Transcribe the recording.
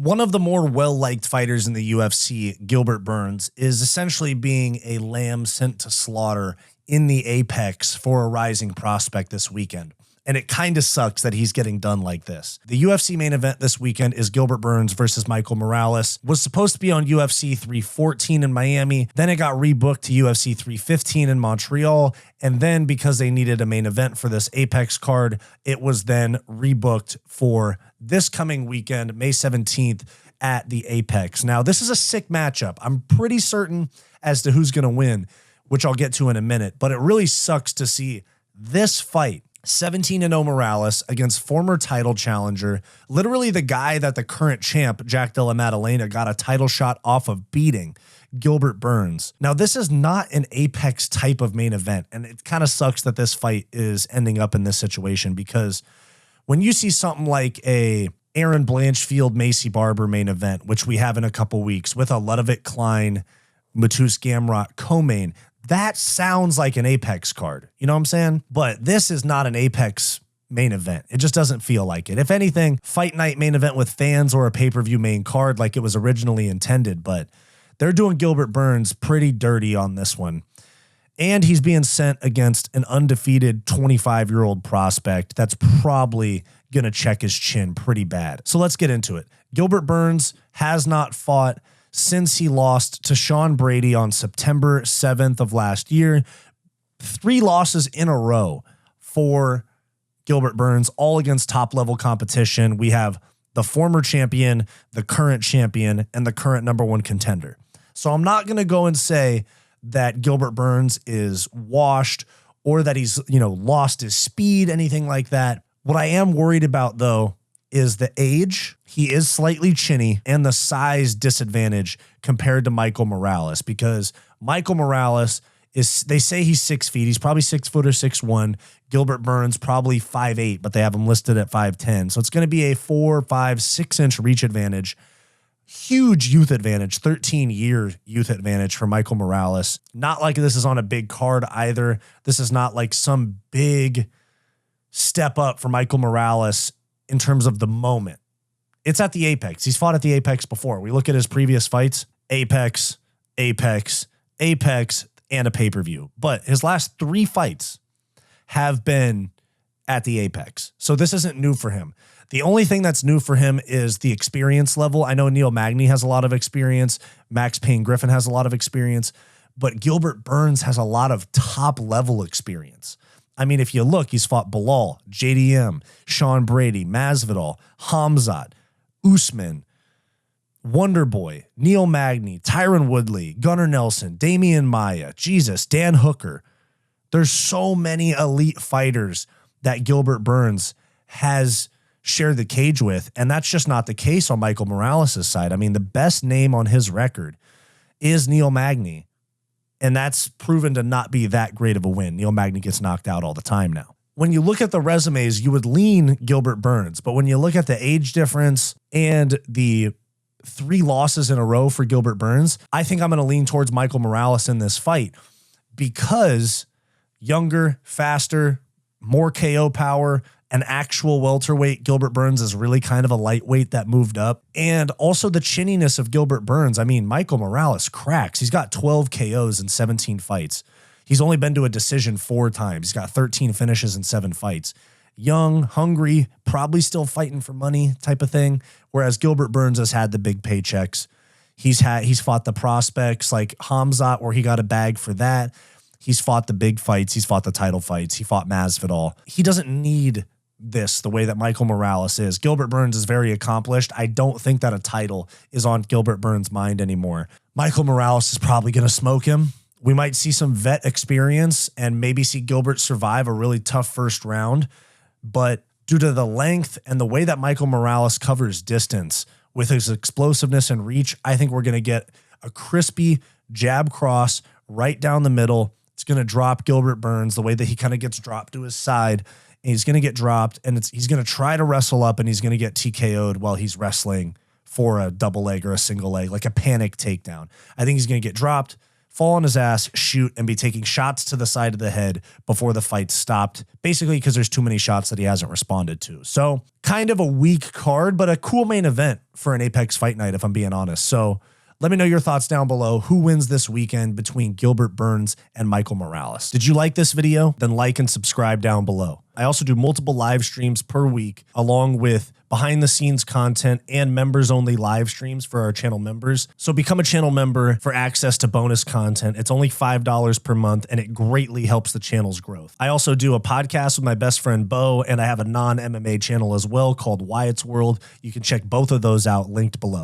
One of the more well-liked fighters in the UFC, Gilbert Burns, is essentially being a lamb sent to slaughter in the Apex for a rising prospect this weekend. And it kind of sucks that he's getting done like this. The UFC main event this weekend is Gilbert Burns versus Michael Morales. Was supposed to be on UFC 314 in Miami. Then it got rebooked to UFC 315 in Montreal. And then because they needed a main event for this Apex card, it was then rebooked for this coming weekend, May 17th at the Apex. Now, this is a sick matchup. I'm pretty certain as to who's going to win, which I'll get to in a minute. But it really sucks to see this fight. 17-0 Morales against former title challenger, literally the guy that the current champ, Jack Della Maddalena, got a title shot off of beating, Gilbert Burns. Now, this is not an Apex type of main event, and it kind of sucks that this fight is ending up in this situation because when you see something like a Aaron Blanchfield, Macy Barber main event, which we have in a couple weeks with a Ludovic Klein, Matus Gamrot co-main, that sounds like an Apex card. You know what I'm saying? But this is not an Apex main event. It just doesn't feel like it. If anything, fight night main event with fans or a pay-per-view main card like it was originally intended. But they're doing Gilbert Burns pretty dirty on this one. And he's being sent against an undefeated 25-year-old prospect that's probably going to check his chin pretty bad. So let's get into it. Gilbert Burns has not fought since he lost to Sean Brady on September 7th of last year. 3 losses in a row for Gilbert Burns, all against top-level competition. We have the former champion, the current champion, and the current #1 contender. So I'm not going to go and say that Gilbert Burns is washed or that he's, lost his speed, anything like that. What I am worried about, though, is the age. He is slightly chinny, and the size disadvantage compared to Michael Morales, because Michael Morales they say he's 6 feet. He's probably 6 foot or 6'1". Gilbert Burns probably 5'8", but they have him listed at 5'10". So it's going to be a 4, 5, 6 inch reach advantage. Huge youth advantage, 13-year youth advantage for Michael Morales. Not like this is on a big card either. This is not like some big step up for Michael Morales in terms of the moment. It's at the Apex. He's fought at the Apex before. We look at his previous fights, Apex, Apex, Apex, and a pay-per-view. But his last 3 fights have been at the Apex. So this isn't new for him. The only thing that's new for him is the experience level. I know Neil Magny has a lot of experience. Max Payne Griffin has a lot of experience. But Gilbert Burns has a lot of top-level experience. I mean, if you look, he's fought Bilal, JDM, Sean Brady, Masvidal, Hamzat, Usman, Wonderboy, Neil Magny, Tyron Woodley, Gunnar Nelson, Damian Maia, Dan Hooker. There's so many elite fighters that Gilbert Burns has shared the cage with, and that's just not the case on Michael Morales' side. I mean, the best name on his record is Neil Magny, and that's proven to not be that great of a win. Neil Magny gets knocked out all the time now. When you look at the resumes, you would lean Gilbert Burns, but when you look at the age difference and the 3 losses in a row for Gilbert Burns, I think I'm going to lean towards Michael Morales in this fight because younger, faster, more KO power, an actual welterweight. Gilbert Burns is really kind of a lightweight that moved up. And also the chinniness of Gilbert Burns. I mean, Michael Morales cracks. He's got 12 KOs in 17 fights. He's only been to a decision 4 times. He's got 13 finishes in 7 fights. Young, hungry, probably still fighting for money type of thing. Whereas Gilbert Burns has had the big paychecks. He's fought the prospects like Hamzat, where he got a bag for that. He's fought the big fights. He's fought the title fights. He fought Masvidal. He doesn't need this the way that Michael Morales is. Gilbert Burns is very accomplished. I don't think that a title is on Gilbert Burns' mind anymore. Michael Morales is probably going to smoke him. We might see some vet experience and maybe see Gilbert survive a really tough first round. But due to the length and the way that Michael Morales covers distance with his explosiveness and reach, I think we're going to get a crispy jab cross right down the middle. It's going to drop Gilbert Burns the way that he kind of gets dropped to his side. And he's going to get dropped, and he's going to try to wrestle up, and he's going to get TKO'd while he's wrestling for a double leg or a single leg, like a panic takedown. I think he's going to get dropped, fall on his ass, shoot, and be taking shots to the side of the head before the fight stopped, basically because there's too many shots that he hasn't responded to. So kind of a weak card, but a cool main event for an Apex fight night, if I'm being honest. So let me know your thoughts down below. Who wins this weekend between Gilbert Burns and Michael Morales? Did you like this video? Then like and subscribe down below. I also do multiple live streams per week, along with behind the scenes content and members only live streams for our channel members. So become a channel member for access to bonus content. It's only $5 per month and it greatly helps the channel's growth. I also do a podcast with my best friend Bo, and I have a non-MMA channel as well called Wyatt's World. You can check both of those out linked below.